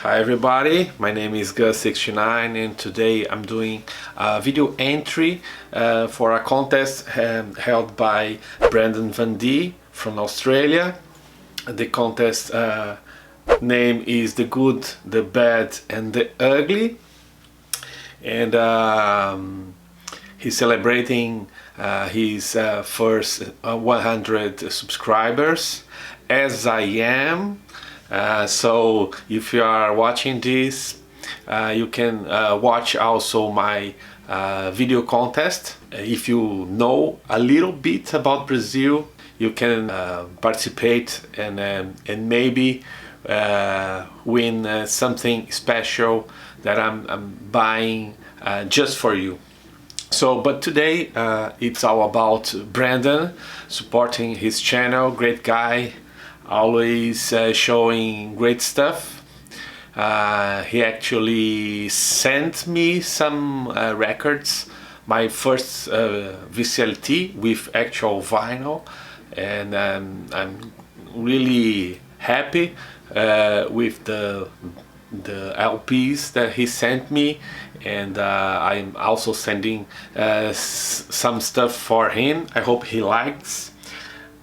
Hi everybody, my name is Gus69 and today I'm doing a video entry for a contest held by Brandon Van D from Australia. The contest name is The Good, the Bad and the Ugly, and he's celebrating his first 100 subscribers, as I am. So if you are watching this, you can watch also my video contest. If you know a little bit about Brazil, you can participate and maybe win something special that I'm buying just for you. So, but today it's all about Brandon, supporting his channel. Great guy, always showing great stuff. He actually sent me some records, my first VCLT with actual vinyl, and I'm really happy with the LPs that he sent me, and I'm also sending some stuff for him. I hope he likes.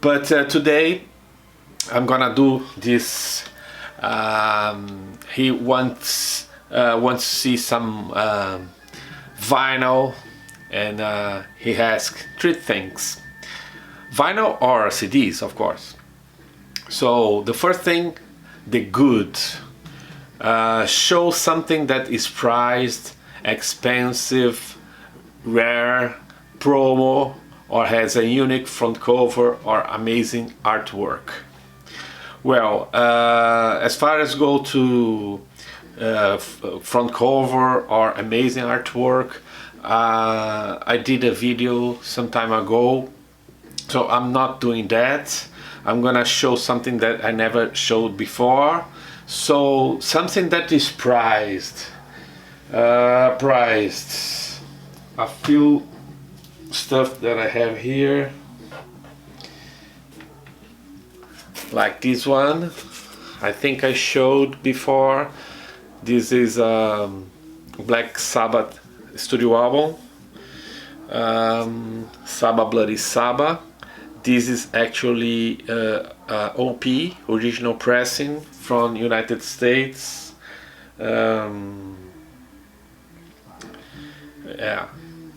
But today I'm gonna do this. He wants to see some vinyl, and he asked three things: vinyl or CDs, of course. So the first thing, the good. Show something that is priced, expensive, rare, promo, or has a unique front cover or amazing artwork. Well, as far as go to front cover or amazing artwork, I did a video some time ago, so I'm not doing that. I'm gonna show something that I never showed before. So something that is priced. A few stuff that I have here, like this one. I think I showed before. This is a Black Sabbath studio album, Saba Bloody Saba. This is actually OP, original pressing from United States. Yeah,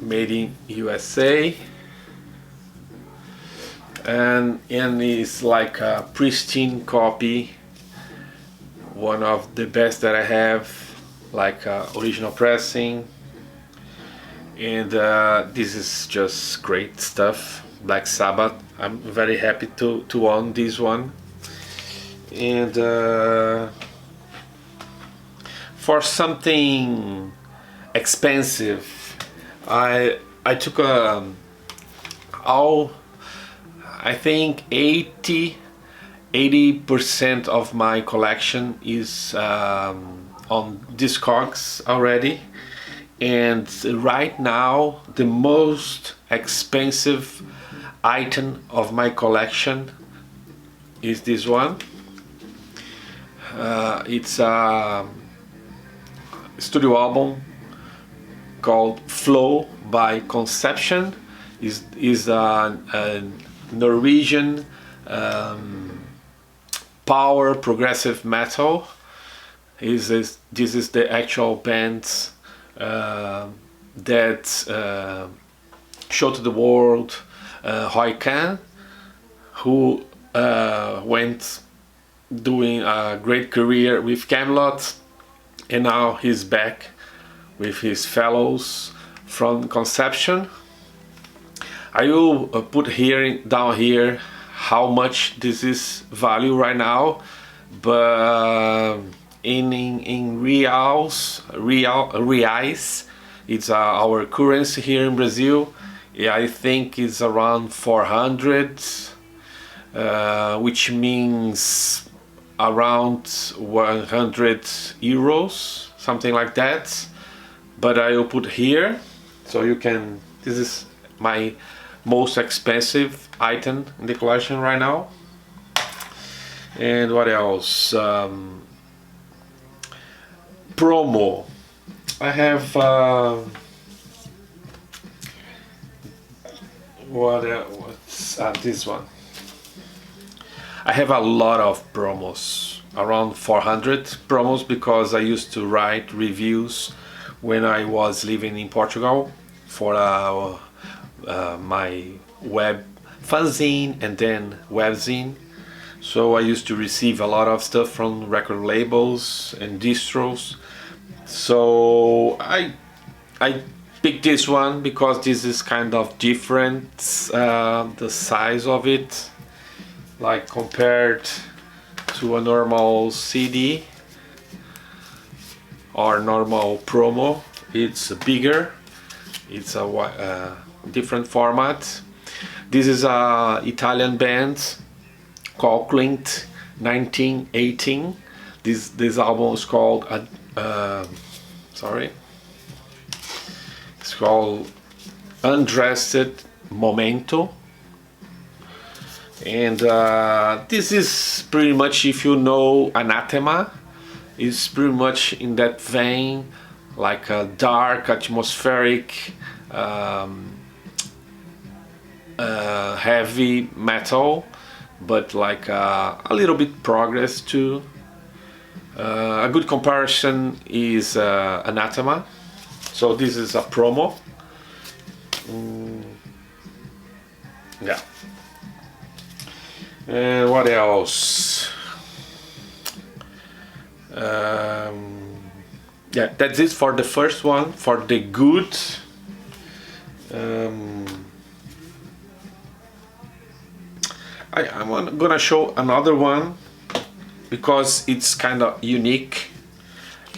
made in USA, and it's like a pristine copy, one of the best that I have, like original pressing, and this is just great stuff. Black Sabbath. I'm very happy to own this one. And for something expensive, I took I think 80% of my collection is on Discogs already, and right now the most expensive item of my collection is this one. It's a studio album called Flow by Conception. Is a Norwegian power progressive metal. This is the actual band that showed to the world Roy Khan, who went doing a great career with Camelot, and now he's back with his fellows from Conception. I will put down here how much this is value right now, but in reais, it's our currency here in Brazil. Yeah, I think it's around 400, which means around 100 euros, something like that. But I will put here, so you can. This is my most expensive item in the collection right now. And what else? promo. I have what's this one? I have a lot of promos, around 400 promos, because I used to write reviews when I was living in Portugal for my web fanzine and then webzine. So I used to receive a lot of stuff from record labels and distros. So I picked this one because this is kind of different, the size of it, like compared to a normal CD or normal promo. It's bigger, it's a different format. This is a Italian band called Clint 1918. This album is called it's called Undressed Momento, and this is pretty much, if you know Anathema, is pretty much in that vein, like a dark, atmospheric, heavy metal, but like a little bit progress too. A good comparison is Anathema. So this is a promo. Yeah. And what else? Yeah, that's it for the first one, for the good. I'm gonna show another one because it's kind of unique.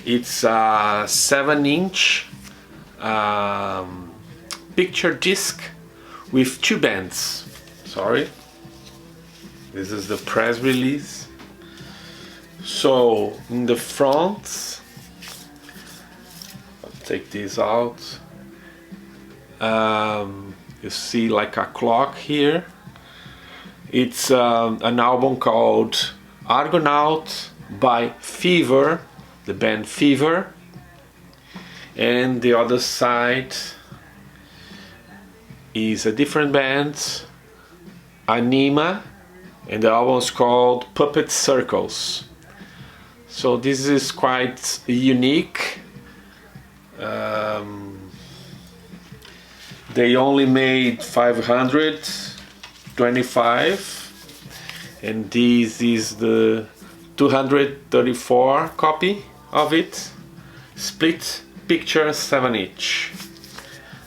It's a 7-inch picture disc with 2 bands. Sorry, this is the press release. So in the front, I'll take this out. You see like a clock here. It's an album called Argonaut by Fever, the band Fever. And the other side is a different band, Anima, and the album is called Puppet Circles. So this is quite unique. They only made 525, and this is the 234 copy of it, split picture 7-inch.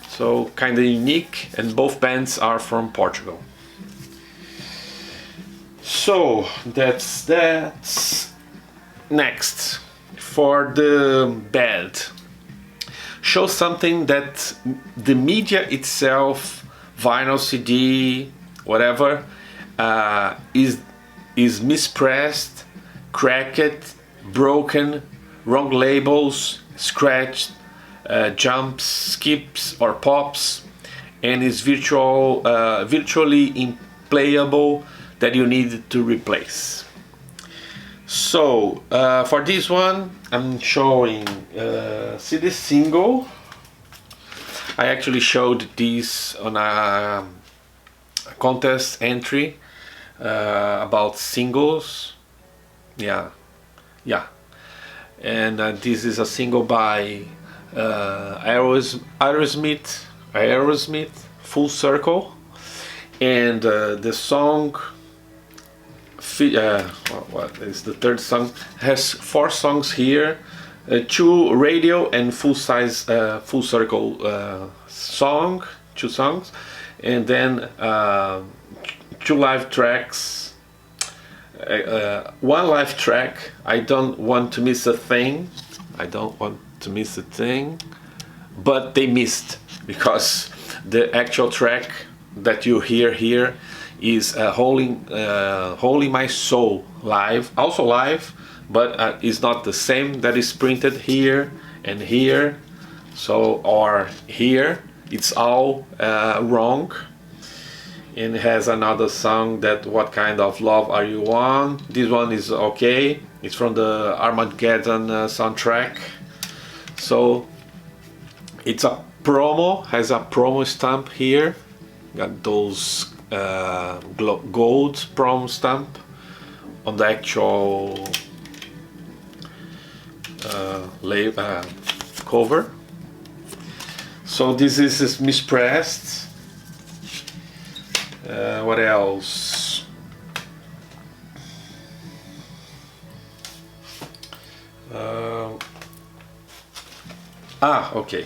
So kind of unique, and both bands are from Portugal. So that's that. Next, for the bad, show something that the media itself, vinyl, CD, whatever, is mispressed, cracked, broken, wrong labels, scratched, jumps, skips or pops, and is virtually unplayable, that you need to replace. So for this one, I'm showing CD single. I actually showed this on a contest entry about singles. Yeah. And this is a single by Aerosmith, Full Circle, and the song. What is the third song? Has 4 songs here, 2 radio and full circle song, 2 songs, and then 2 live tracks. 1 live track. I don't want to miss a thing. But they missed, because the actual track that you hear here is Holy My Soul live, also live, but it's not the same that is printed here and here, so, or here. It's all wrong. And it has another song, that What Kind of Love Are You On? This one is okay. It's from the Armageddon soundtrack. So it's a promo, has a promo stamp here. Got those gold promo stamp on the actual cover. So this is mispressed. What else? Okay.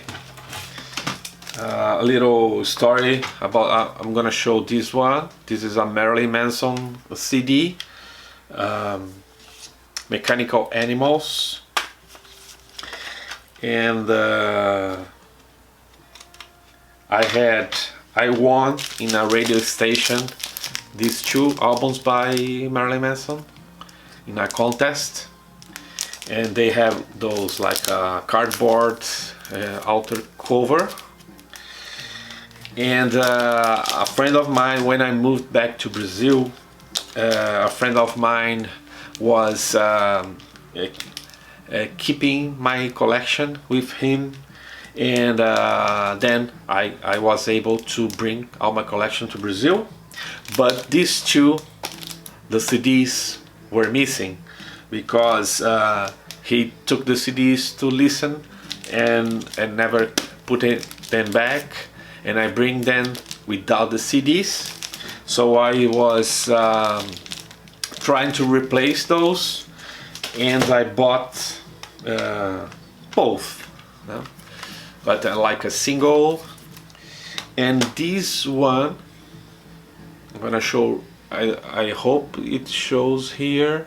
A little story about. I'm gonna show this one. This is a Marilyn Manson CD, Mechanical Animals, and I won in a radio station these two albums by Marilyn Manson in a contest, and they have those like cardboard outer cover. And a friend of mine, when I moved back to Brazil, a friend of mine was keeping my collection with him, and then I was able to bring all my collection to Brazil. But these two, the CDs were missing, because he took the CDs to listen and never put them back, and I bring them without the CDs. So I was trying to replace those, and I bought both, but like a single. And this one I'm gonna show, I hope it shows here,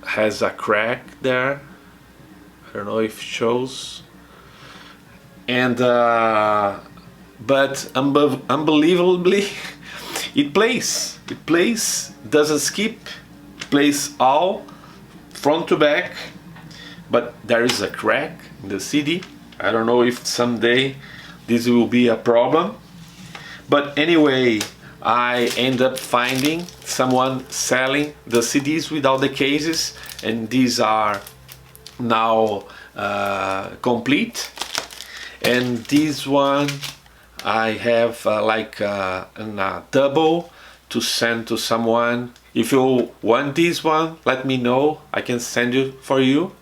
has a crack there. I don't know if it shows. And but unbelievably it plays, doesn't skip, plays all front to back, but there is a crack in the CD. I don't know if someday this will be a problem, but anyway, I end up finding someone selling the CDs without the cases, and these are now complete. And this one I have a double to send to someone. If you want this one, let me know, I can send it for you.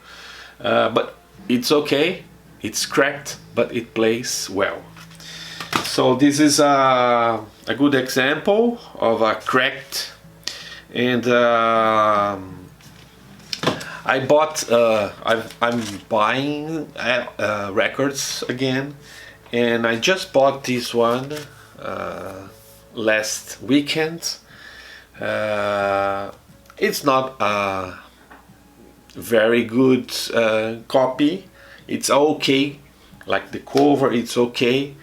But it's okay, it's cracked, but it plays well. So this is a good example of a cracked. And I bought, I'm buying records again, and I just bought this one last weekend. It's not a very good copy. It's okay, like the cover, it's okay,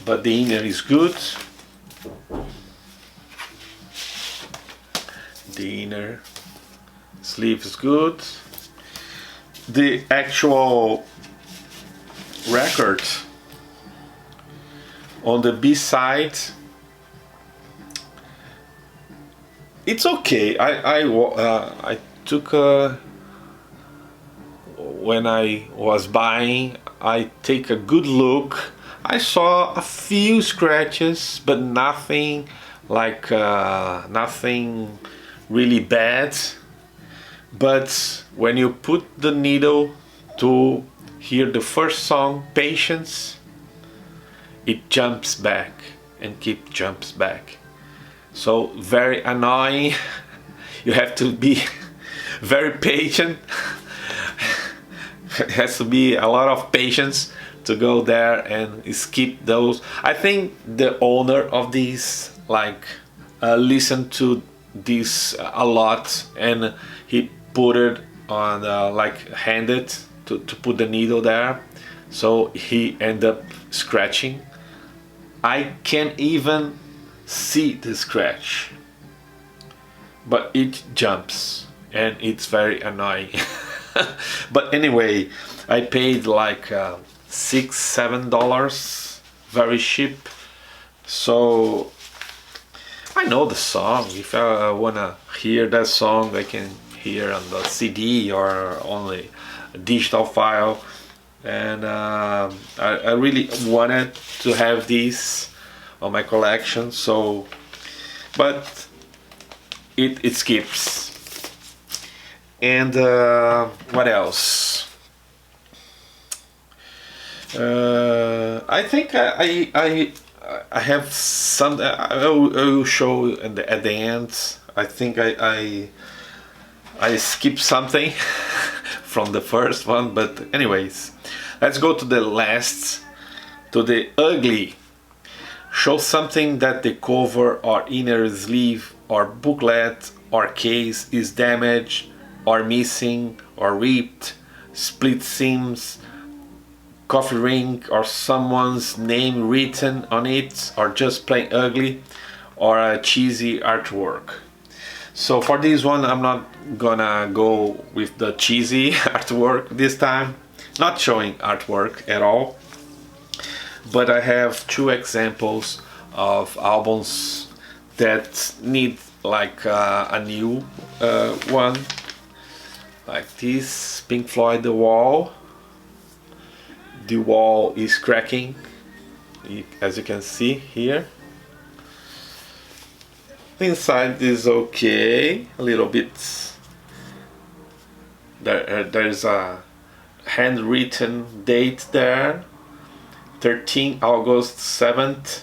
but the inner is good. The inner sleeve is good. The actual record on the B side, it's okay. I took when I was buying, I take a good look. I saw a few scratches, but nothing like nothing really bad. But when you put the needle to hear the first song, Patience, it jumps back and jumps back. So very annoying. You have to be very patient. It has to be a lot of patience to go there and skip those. I think the owner of these listened to this a lot, and he put it on handed to put the needle there, so he ended up scratching. I can't even see the scratch, but it jumps and it's very annoying. But anyway, I paid like $6-7, very cheap. So I know the song. If I wanna hear that song, I can here on the CD or only a digital file, and I really wanted to have this on my collection. So, but it skips. And what else? I think I have some. I will show at the end. I think I skipped something from the first one, but anyways, let's go to the last, to the ugly. Show something that the cover or inner sleeve or booklet or case is damaged or missing or ripped, split seams, coffee ring or someone's name written on it, or just plain ugly, or a cheesy artwork. So for this one, I'm not gonna go with the cheesy artwork this time, not showing artwork at all, but I have two examples of albums that need like a new one, like this, Pink Floyd The Wall. The wall is cracking, as you can see here. The inside is okay, a little bit. There's a handwritten date there, 13 August 7th.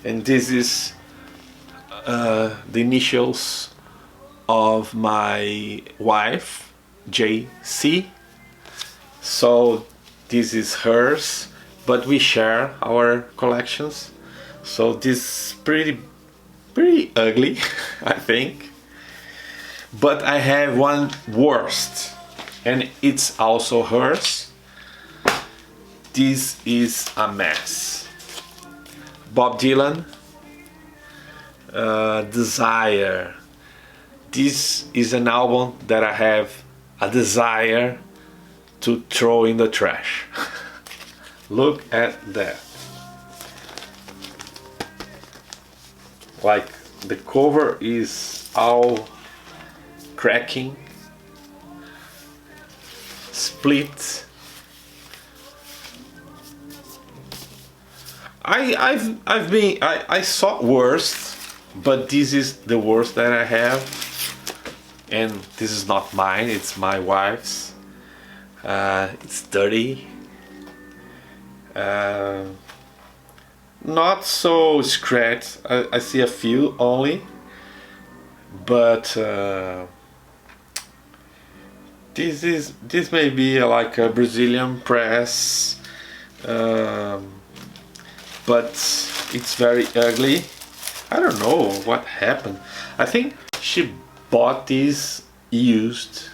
And this is the initials of my wife, JC. So this is hers, but we share our collections. So this is pretty ugly, I think. But I have one worst, and it's also hers. This is a mess. Bob Dylan, Desire. This is an album that I have a desire to throw in the trash. Look at that. Like, the cover is all cracking, split. I saw worse, but this is the worst that I have. And this is not mine, it's my wife's. It's dirty. Not so scratched. I see a few only. But this may be like a Brazilian press. But it's very ugly. I don't know what happened. I think she bought this used,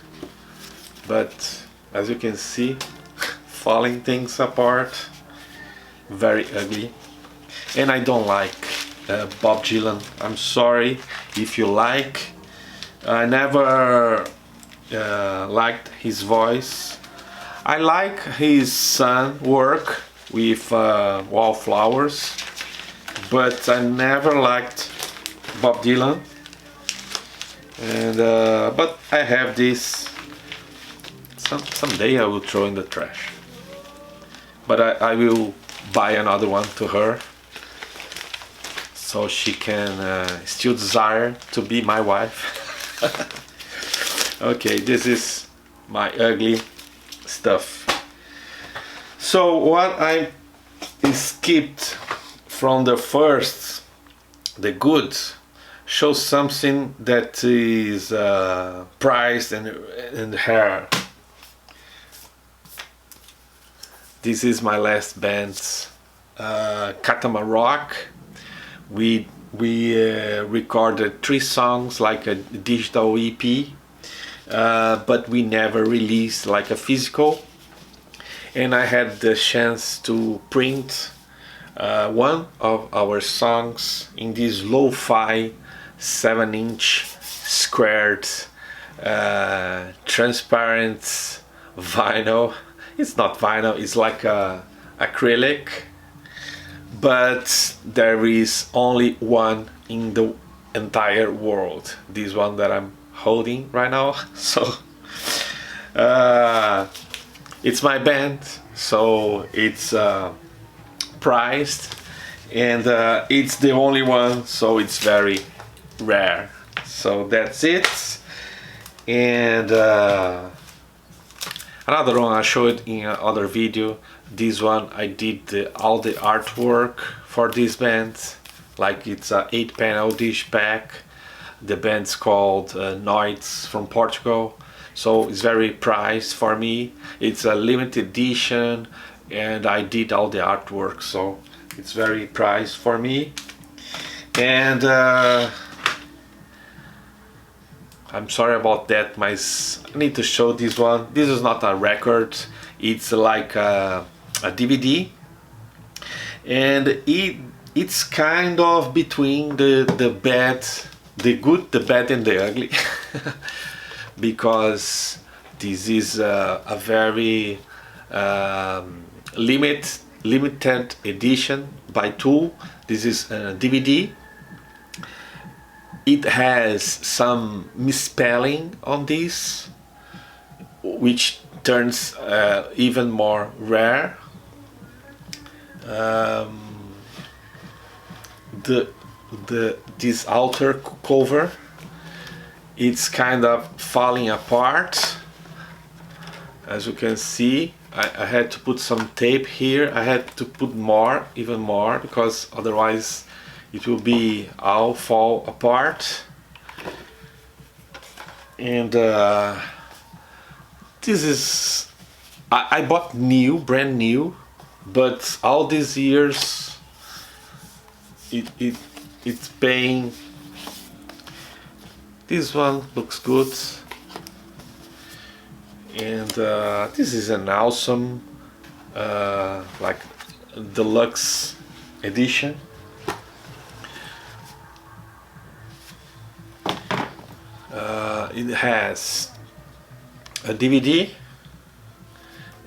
but as you can see, falling things apart, very ugly. And I don't like Bob Dylan. I'm sorry if you like. I never liked his voice. I like his son work with Wallflowers, but I never liked Bob Dylan. And but I have this. Someday I will throw in the trash. But I will buy another one to her, so she can still desire to be my wife. Okay, this is my ugly stuff. So what I skipped from the first, the good, shows something that is prized and rare. This is my last band's Catamarock. We recorded 3 songs like a digital EP, but we never released like a physical. And I had the chance to print one of our songs in this lo-fi 7-inch squared transparent vinyl. It's not vinyl, it's like a acrylic, but there is only one in the entire world, this one that I'm holding right now. So it's my band, so it's priced, and it's the only one, so it's very rare. So that's it. And another one I showed in another video. This one I did all the artwork for this band, like it's a 8-panel dish pack. The band's called Noids from Portugal, so it's very priced for me. It's a limited edition and I did all the artwork, so it's very priced for me. And I'm sorry about that, I need to show this one. This is not a record, it's like a DVD, and it's kind of between the bad, the good, the bad and the ugly because this is a very limited edition by Tool. This is a DVD. It has some misspelling on this, which turns even more rare. This outer cover, it's kind of falling apart, as you can see. I had to put some tape here. I had to put more, even more, because otherwise it will be all fall apart. And this is, I bought new, brand new, but all these years it's paying. This one looks good, and this is an awesome like deluxe edition. It has a DVD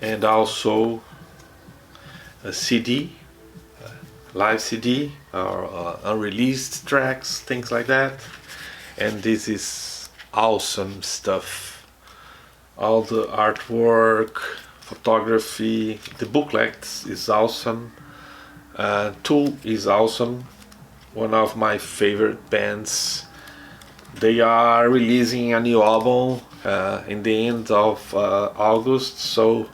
and also a CD, live CD or unreleased tracks, things like that. And this is awesome stuff. All the artwork, photography, the booklet is awesome. Tool is awesome, one of my favorite bands. They are releasing a new album in the end of August, so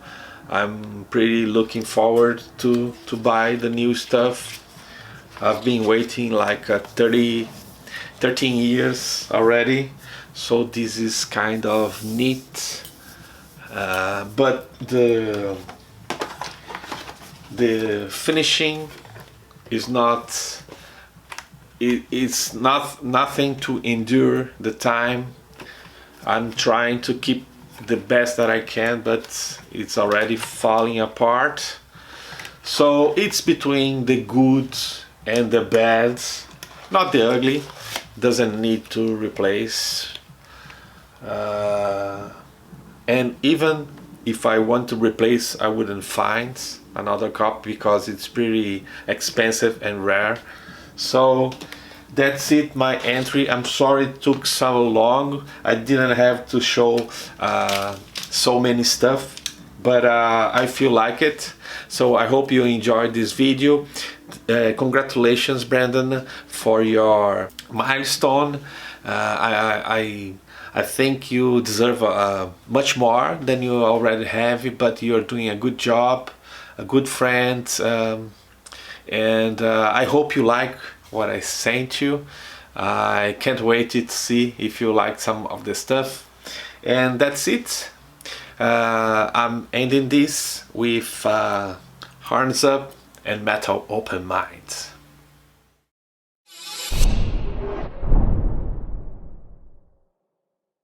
I'm pretty looking forward to buy the new stuff. I've been waiting like 13 years already, so this is kind of neat. But the finishing is not. It's nothing to endure the time. I'm trying to keep the best that I can, but it's already falling apart. So it's between the good and the bad, not the ugly. Doesn't need to replace. And even if I want to replace, I wouldn't find another copy because it's pretty expensive and rare. So that's it, my entry. I'm sorry it took so long. I didn't have to show so many stuff, but I feel like it. So I hope you enjoyed this video. Congratulations, Brandon, for your milestone. I think you deserve much more than you already have, but you're doing a good job, a good friend. And I hope you like what I sent you. I can't wait to see if you like some of the stuff. And that's it. I'm ending this with horns up and metal open mind.